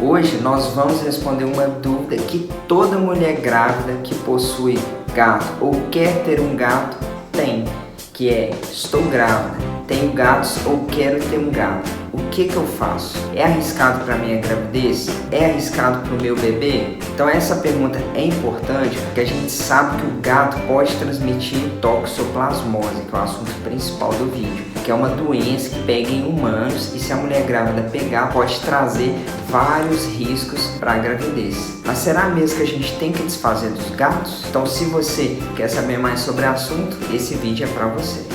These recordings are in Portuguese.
Hoje nós vamos responder uma dúvida que toda mulher grávida que possui gato ou quer ter um gato tem, que é: estou grávida, tenho gatos ou quero ter um gato, o que eu faço? É arriscado para minha gravidez? É arriscado para o meu bebê? Então essa pergunta é importante porque a gente sabe que o gato pode transmitir toxoplasmose, que é o assunto principal do vídeo, que é uma doença que pega em humanos e se a mulher grávida pegar pode trazer vários riscos para a gravidez. Mas será mesmo que a gente tem que desfazer dos gatos? Então se você quer saber mais sobre o assunto, esse vídeo é para você.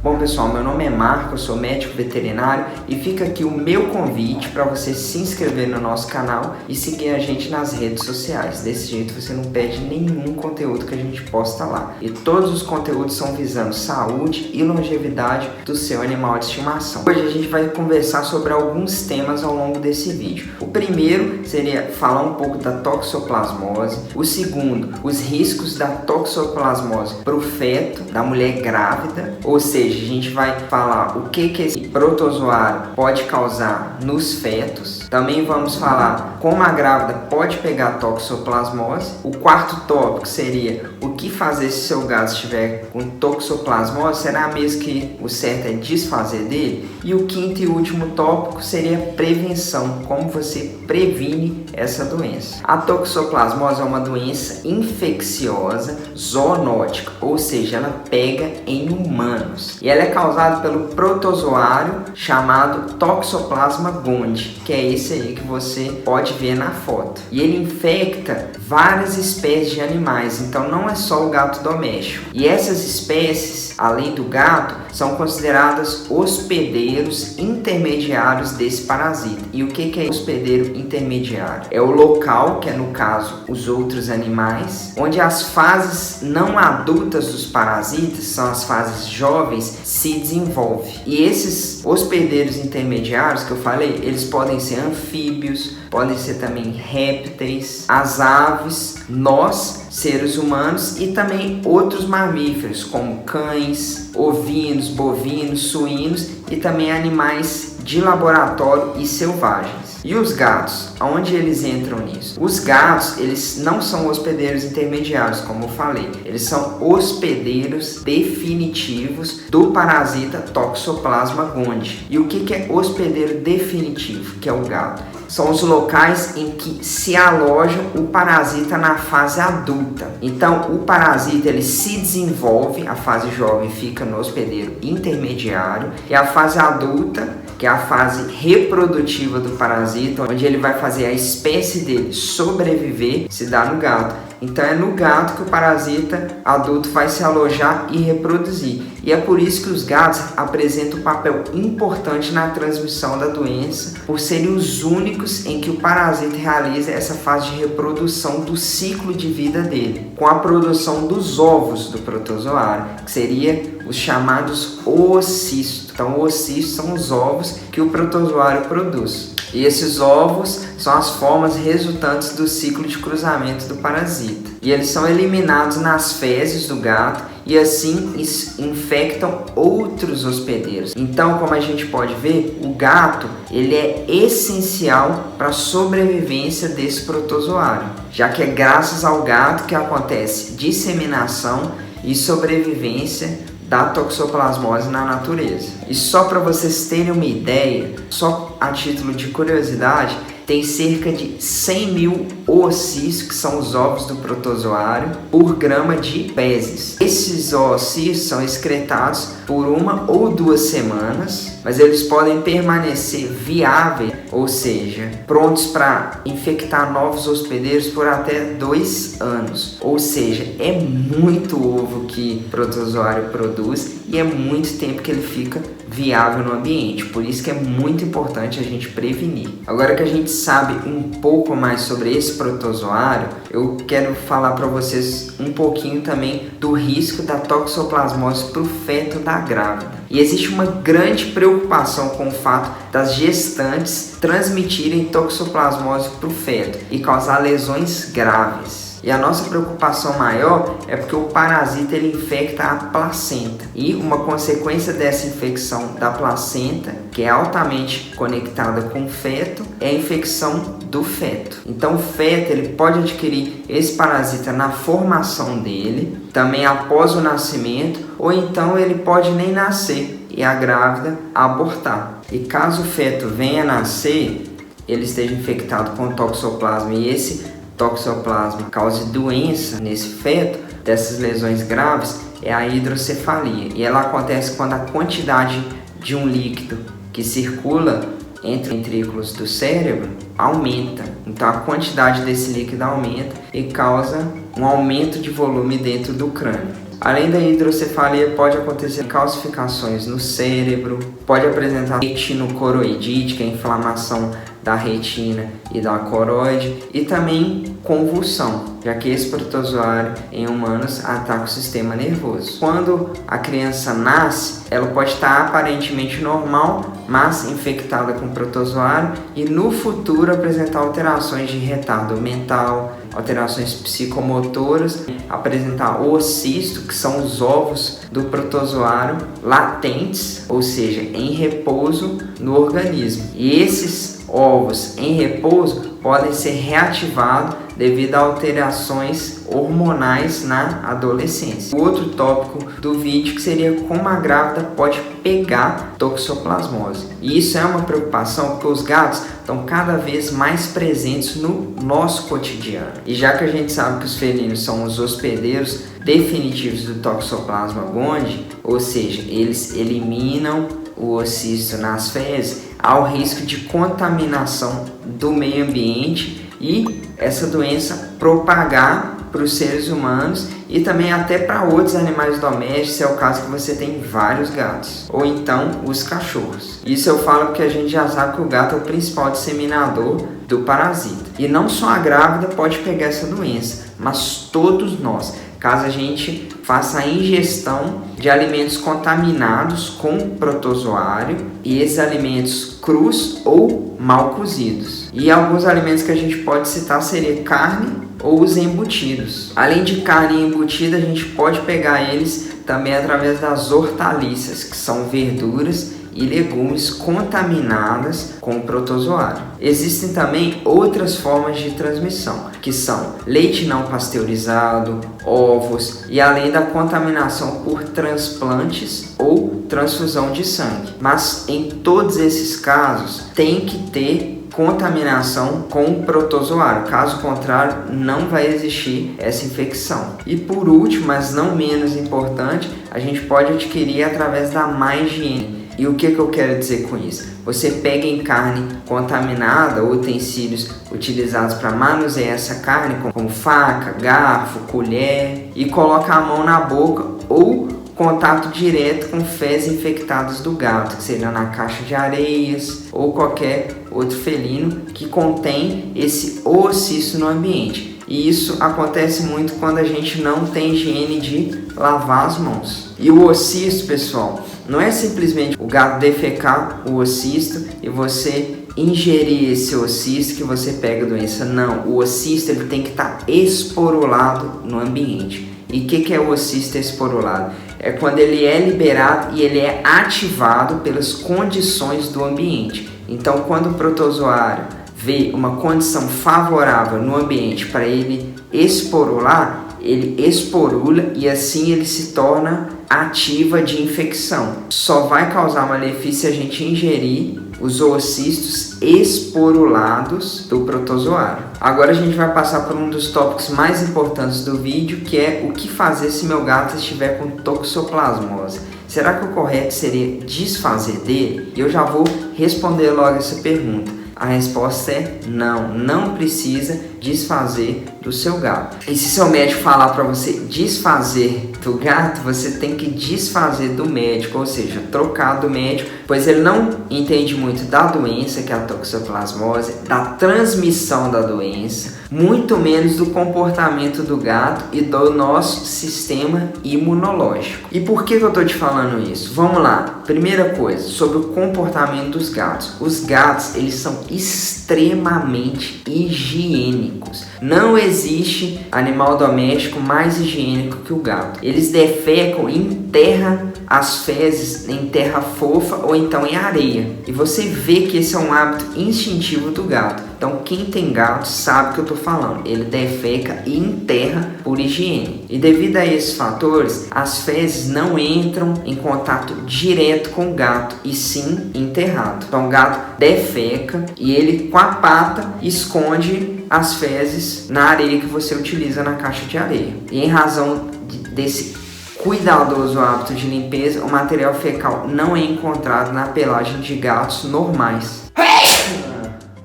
Bom pessoal, meu nome é Marco, eu sou médico veterinário e fica aqui o meu convite para você se inscrever no nosso canal e seguir a gente nas redes sociais. Desse jeito você não perde nenhum conteúdo que a gente posta lá. E todos os conteúdos são visando saúde e longevidade do seu animal de estimação. Hoje a gente vai conversar sobre alguns temas ao longo desse vídeo. O primeiro seria falar um pouco da toxoplasmose. O segundo, os riscos da toxoplasmose para o feto da mulher grávida, ou seja, a gente vai falar o que esse protozoário pode causar nos fetos. Também vamos falar como a grávida pode pegar toxoplasmose. O quarto tópico seria o que fazer se seu gato estiver com toxoplasmose. Será mesmo que o certo é desfazer dele? E o quinto e último tópico seria prevenção, como você previne essa doença. A toxoplasmose é uma doença infecciosa zoonótica, ou seja, ela pega em humanos. E ela é causada pelo protozoário chamado Toxoplasma gondii, que é esse aí que você pode ver na foto. E ele infecta várias espécies de animais, então não é só o gato doméstico. E essas espécies, além do gato, são consideradas hospedeiros intermediários desse parasita. E o que é hospedeiro intermediário? É o local, que é no caso os outros animais, onde as fases não adultas dos parasitas, são as fases jovens, se desenvolvem. E esses hospedeiros intermediários que eu falei, eles podem ser anfíbios, podem ser também répteis, as aves, nós, seres humanos e também outros mamíferos como cães, ovinos, bovinos, suínos e também animais de laboratório e selvagens. E os gatos, aonde eles entram nisso? Os gatos, eles não são hospedeiros intermediários, como eu falei. Eles são hospedeiros definitivos do parasita Toxoplasma gondii. E o que é hospedeiro definitivo, que é o gato? São os locais em que se aloja o parasita na fase adulta. Então, o parasita ele se desenvolve, a fase jovem fica no hospedeiro intermediário e a fase adulta, que é a fase reprodutiva do parasita, onde ele vai fazer a espécie dele sobreviver, se dá no gato. Então é no gato que o parasita adulto vai se alojar e reproduzir. E é por isso que os gatos apresentam um papel importante na transmissão da doença, por serem os únicos em que o parasita realiza essa fase de reprodução do ciclo de vida dele, com a produção dos ovos do protozoário, que seria os chamados oocistos. Então, oocistos são os ovos que o protozoário produz. E esses ovos são as formas resultantes do ciclo de cruzamento do parasita. E eles são eliminados nas fezes do gato e assim infectam outros hospedeiros. Então, como a gente pode ver, o gato ele é essencial para a sobrevivência desse protozoário, já que é graças ao gato que acontece disseminação e sobrevivência da toxoplasmose na natureza. E só para vocês terem uma ideia, só a título de curiosidade, tem cerca de 100 mil oocistos, que são os ovos do protozoário, por grama de fezes. Esses oocistos são excretados por 1 ou 2 semanas, mas eles podem permanecer viáveis, ou seja, prontos para infectar novos hospedeiros por até 2 anos. Ou seja, é muito ovo que o protozoário produz e é muito tempo que ele fica viável no ambiente. Por isso que é muito importante a gente prevenir. Agora que a gente sabe um pouco mais sobre esse protozoário, eu quero falar para vocês um pouquinho também do risco da toxoplasmose para o feto da grávida. E existe uma grande preocupação com o fato das gestantes transmitirem toxoplasmose para o feto e causar lesões graves. E a nossa preocupação maior é porque o parasita ele infecta a placenta. E uma consequência dessa infecção da placenta, que é altamente conectada com o feto, é a infecção do feto. Então o feto ele pode adquirir esse parasita na formação dele, também após o nascimento, ou então ele pode nem nascer e a grávida abortar. E caso o feto venha a nascer, ele esteja infectado com toxoplasma e esse toxoplasma cause doença nesse feto, dessas lesões graves, é a hidrocefalia. E ela acontece quando a quantidade de um líquido que circula entre os ventrículos do cérebro aumenta. Então a quantidade desse líquido aumenta e causa um aumento de volume dentro do crânio. Além da hidrocefalia, pode acontecer calcificações no cérebro, pode apresentar retinocoroidite, que é a inflamação da retina e da coroide, e também convulsão, já que esse protozoário em humanos ataca o sistema nervoso. Quando a criança nasce, ela pode estar aparentemente normal, mas infectada com protozoário e no futuro apresentar alterações de retardo mental, alterações psicomotoras, apresentar oocisto, que são os ovos do protozoário latentes, ou seja, em repouso no organismo. E esses ovos em repouso podem ser reativados devido a alterações hormonais na adolescência. O outro tópico do vídeo que seria como a grávida pode pegar toxoplasmose. E isso é uma preocupação porque os gatos estão cada vez mais presentes no nosso cotidiano. E já que a gente sabe que os felinos são os hospedeiros definitivos do Toxoplasma gondii, ou seja, eles eliminam o oocisto nas fezes, há o risco de contaminação do meio ambiente e essa doença propagar para os seres humanos e também até para outros animais domésticos, se é o caso que você tem vários gatos, ou então os cachorros. Isso eu falo porque a gente já sabe que o gato é o principal disseminador do parasita. E não só a grávida pode pegar essa doença, mas todos nós, caso a gente faça a ingestão de alimentos contaminados com protozoário e esses alimentos crus ou mal cozidos. E alguns alimentos que a gente pode citar seria carne ou os embutidos. Além de carne e embutida, a gente pode pegar eles também através das hortaliças, que são verduras e legumes contaminadas com protozoário. Existem também outras formas de transmissão, que são leite não pasteurizado, ovos e além da contaminação por transplantes ou transfusão de sangue. Mas em todos esses casos tem que ter contaminação com protozoário, caso contrário não vai existir essa infecção. E por último, mas não menos importante, a gente pode adquirir através da má higiene. E o que eu quero dizer com isso? Você pega em carne contaminada ou utensílios utilizados para manusear essa carne, como faca, garfo, colher, e coloca a mão na boca ou contato direto com fezes infectadas do gato, que seria na caixa de areias ou qualquer outro felino que contém esse oocisto no ambiente. E isso acontece muito quando a gente não tem higiene de lavar as mãos. E o oocisto, pessoal, não é simplesmente o gato defecar o oocisto e você ingerir esse oocisto que você pega a doença. Não, o oocisto ele tem que estar esporulado no ambiente. E o que é o oocisto esporulado? É quando ele é liberado e ele é ativado pelas condições do ambiente. Então, quando o protozoário vê uma condição favorável no ambiente para ele esporular, ele esporula e assim ele se torna ativa de infecção. Só vai causar malefício se a gente ingerir os oocistos esporulados do protozoário. Agora a gente vai passar por um dos tópicos mais importantes do vídeo, que é o que fazer se meu gato estiver com toxoplasmose. Será que o correto seria desfazer dele? E eu já vou responder logo essa pergunta. A resposta é não, não precisa desfazer do seu gato. E se seu médico falar para você desfazer do gato, você tem que desfazer do médico, ou seja, trocar do médico, pois ele não entende muito da doença, que é a toxoplasmose, da transmissão da doença, muito menos do comportamento do gato e do nosso sistema imunológico. E por que eu estou te falando isso? Vamos lá. Primeira coisa, sobre o comportamento dos gatos. Os gatos, eles são extremamente higiênicos. Não existe animal doméstico mais higiênico que o gato. Eles defecam e enterram as fezes em terra fofa ou então em areia. E você vê que esse é um hábito instintivo do gato. Então quem tem gato sabe o que eu estou falando. Ele defeca e enterra por higiene. E devido a esses fatores, as fezes não entram em contato direto com o gato, e sim enterrado. Então o gato defeca e ele com a pata esconde as fezes na areia que você utiliza na caixa de areia. E em razão desse cuidadoso hábito de limpeza, o material fecal não é encontrado na pelagem de gatos normais.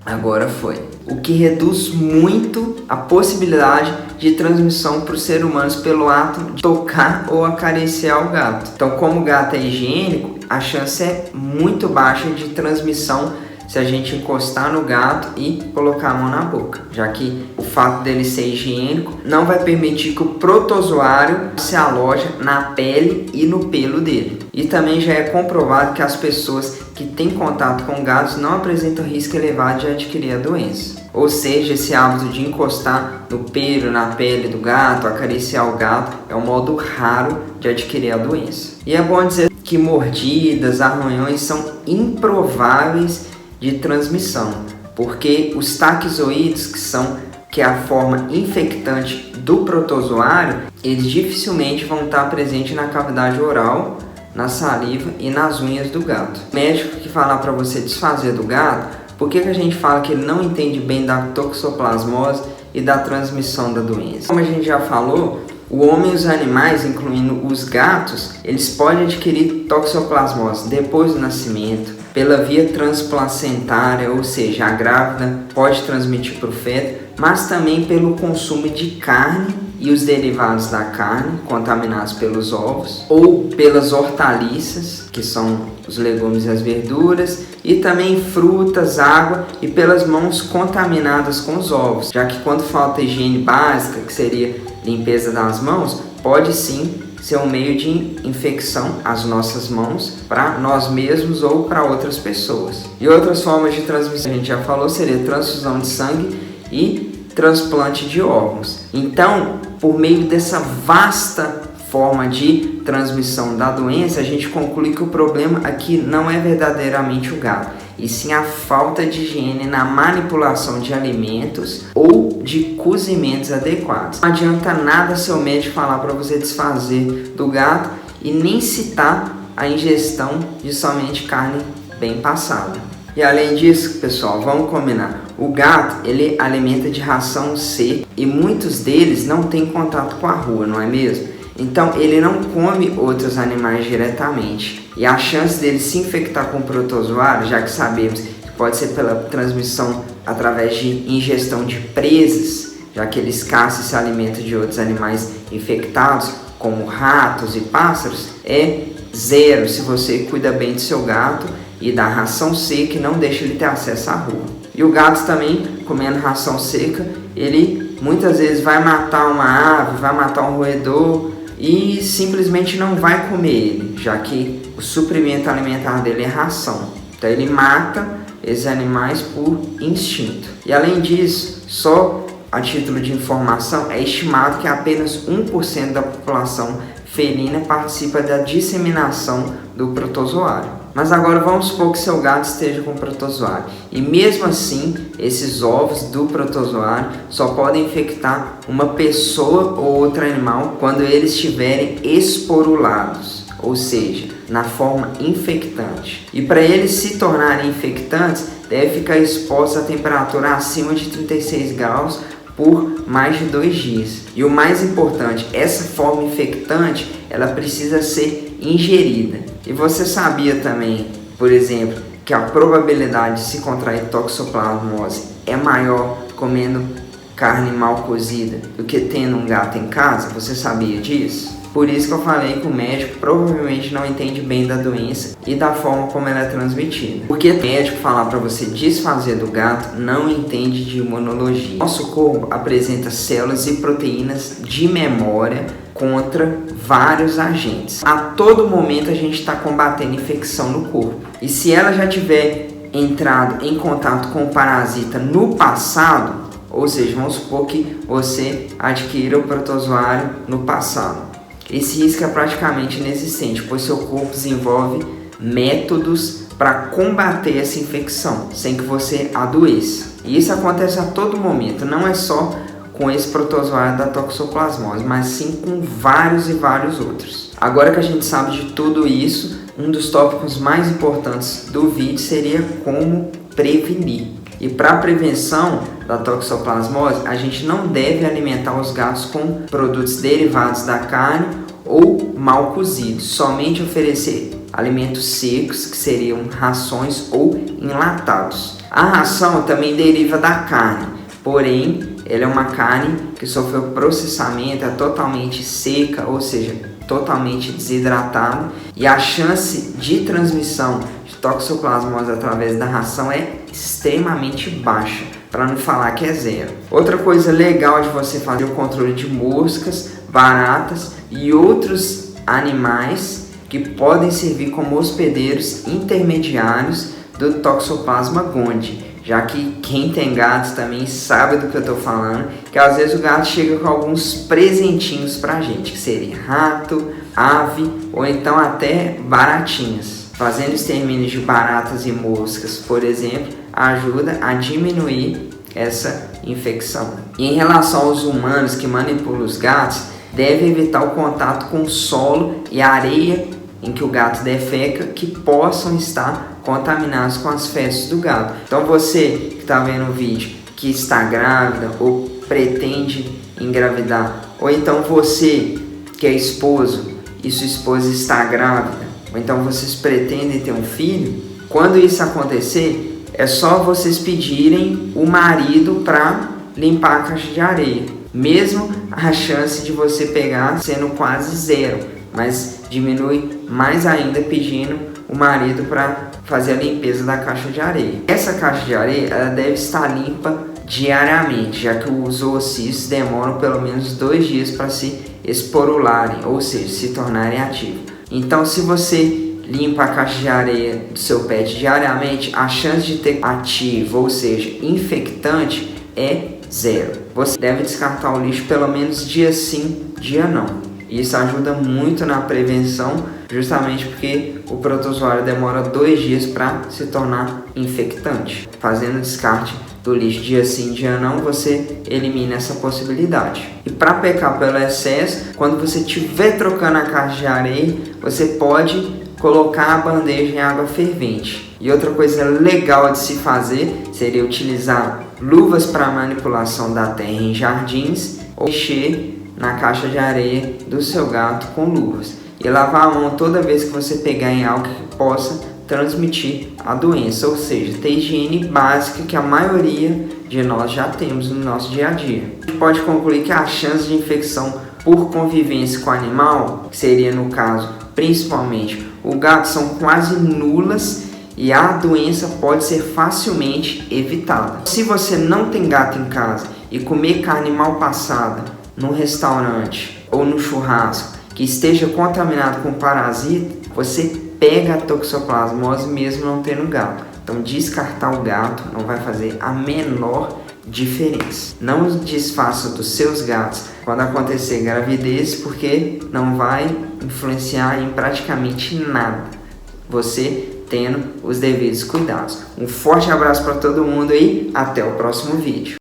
Agora foi. O que reduz muito a possibilidade de transmissão para os seres humanos pelo ato de tocar ou acariciar o gato. Então, como o gato é higiênico, a chance é muito baixa de transmissão se a gente encostar no gato e colocar a mão na boca, já que o fato dele ser higiênico não vai permitir que o protozoário se aloje na pele e no pelo dele. E também já é comprovado que as pessoas que têm contato com gatos não apresentam risco elevado de adquirir a doença. Ou seja, esse hábito de encostar no pelo, na pele do gato, acariciar o gato, é um modo raro de adquirir a doença. E é bom dizer que mordidas, arranhões são improváveis de transmissão, porque os taquizoídeos, que é a forma infectante do protozoário, eles dificilmente vão estar presentes na cavidade oral, na saliva e nas unhas do gato. O médico que falar para você desfazer do gato, por que a gente fala que ele não entende bem da toxoplasmose e da transmissão da doença? Como a gente já falou, o homem e os animais, incluindo os gatos, eles podem adquirir toxoplasmose depois do nascimento, pela via transplacentária, ou seja, a grávida pode transmitir para o feto, mas também pelo consumo de carne e os derivados da carne, contaminados pelos ovos, ou pelas hortaliças, que são os legumes e as verduras, e também frutas, água, e pelas mãos contaminadas com os ovos, já que quando falta higiene básica, que seria limpeza das mãos, pode sim ser um meio de infecção às nossas mãos para nós mesmos ou para outras pessoas. E outras formas de transmissão, a gente já falou, seria transfusão de sangue e transplante de órgãos. Então, por meio dessa vasta forma de transmissão da doença, a gente conclui que o problema aqui não é verdadeiramente o gato, e sim a falta de higiene na manipulação de alimentos ou de cozimentos adequados. Não adianta nada seu médico falar para você desfazer do gato e nem citar a ingestão de somente carne bem passada. E além disso, pessoal, vamos combinar. O gato, ele alimenta de ração seca e muitos deles não têm contato com a rua, não é mesmo? Então ele não come outros animais diretamente. E a chance dele se infectar com protozoário, já que sabemos que pode ser pela transmissão através de ingestão de presas, já que eles caçam e se alimentam de outros animais infectados, como ratos e pássaros, é zero se você cuida bem do seu gato e dá ração seca e não deixa ele ter acesso à rua. E o gato também, comendo ração seca, ele muitas vezes vai matar uma ave, vai matar um roedor e simplesmente não vai comer ele, já que o suprimento alimentar dele é ração. Então ele mata esses animais por instinto. E além disso, só a título de informação, é estimado que apenas 1% da população felina participa da disseminação do protozoário. Mas agora vamos supor que seu gato esteja com protozoário. E mesmo assim, esses ovos do protozoário só podem infectar uma pessoa ou outro animal quando eles estiverem esporulados, ou seja, na forma infectante. E para eles se tornarem infectantes, deve ficar exposto a temperatura acima de 36 graus por mais de 2 dias. E o mais importante, essa forma infectante, ela precisa ser ingerida. E você sabia também, por exemplo, que a probabilidade de se contrair toxoplasmose é maior comendo carne mal cozida do que tendo um gato em casa? Você sabia disso? Por isso que eu falei que o médico provavelmente não entende bem da doença e da forma como ela é transmitida. Porque o médico falar para você desfazer do gato não entende de imunologia. Nosso corpo apresenta células e proteínas de memória contra vários agentes. A todo momento a gente está combatendo infecção no corpo. E se ela já tiver entrado em contato com o parasita no passado, ou seja, vamos supor que você adquira o protozoário no passado, esse risco é praticamente inexistente, pois seu corpo desenvolve métodos para combater essa infecção, sem que você adoeça. E isso acontece a todo momento, não é só com esse protozoário da toxoplasmose, mas sim com vários e vários outros. Agora que a gente sabe de tudo isso, um dos tópicos mais importantes do vídeo seria como prevenir. E para a prevenção da toxoplasmose, a gente não deve alimentar os gatos com produtos derivados da carne ou mal cozidos, somente oferecer alimentos secos, que seriam rações ou enlatados. A ração também deriva da carne, porém ela é uma carne que sofreu processamento, é totalmente seca, ou seja, totalmente desidratada, e a chance de transmissão de toxoplasmose através da ração é extremamente baixa, para não falar que é zero. Outra coisa legal de você fazer é o controle de moscas, baratas e outros animais que podem servir como hospedeiros intermediários do Toxoplasma gondii, já que quem tem gatos também sabe do que eu estou falando, que às vezes o gato chega com alguns presentinhos pra gente, que seria rato, ave ou então até baratinhas. Fazendo extermínio de baratas e moscas, por exemplo, ajuda a diminuir essa infecção. E em relação aos humanos que manipulam os gatos, deve evitar o contato com o solo e a areia em que o gato defeca, que possam estar contaminados com as fezes do gato. Então você que está vendo o vídeo, que está grávida ou pretende engravidar, ou então você que é esposo e sua esposa está grávida, ou então vocês pretendem ter um filho, quando isso acontecer, é só vocês pedirem o marido para limpar a caixa de areia. Mesmo a chance de você pegar sendo quase zero, mas diminui mais ainda pedindo o marido para fazer a limpeza da caixa de areia. Essa caixa de areia ela deve estar limpa diariamente, já que os oocitos demoram pelo menos 2 dias para se esporularem, ou seja, se tornarem ativos. Então, se você limpa a caixa de areia do seu pet diariamente, a chance de ter ativo, ou seja, infectante, é zero. Você deve descartar o lixo pelo menos dia sim, dia não. Isso ajuda muito na prevenção, justamente porque o protozoário demora 2 dias para se tornar infectante. Fazendo o descarte do lixo dia sim, dia não, você elimina essa possibilidade. E para pecar pelo excesso, quando você estiver trocando a caixa de areia, você pode colocar a bandeja em água fervente. E outra coisa legal de se fazer seria utilizar luvas para manipulação da terra em jardins ou mexer na caixa de areia do seu gato com luvas. E lavar a mão toda vez que você pegar em algo que possa transmitir a doença, ou seja, ter higiene básica que a maioria de nós já temos no nosso dia a dia. A gente pode concluir que a chance de infecção por convivência com o animal, que seria no caso principalmente o gato, são quase nulas e a doença pode ser facilmente evitada. Se você não tem gato em casa e comer carne mal passada no restaurante ou no churrasco que esteja contaminado com parasita, você pega a toxoplasmose mesmo não tendo gato. Então descartar o gato não vai fazer a menor diferença. Não desfaça dos seus gatos quando acontecer gravidez, porque não vai influenciar em praticamente nada, você tendo os devidos cuidados. Um forte abraço para todo mundo e até o próximo vídeo.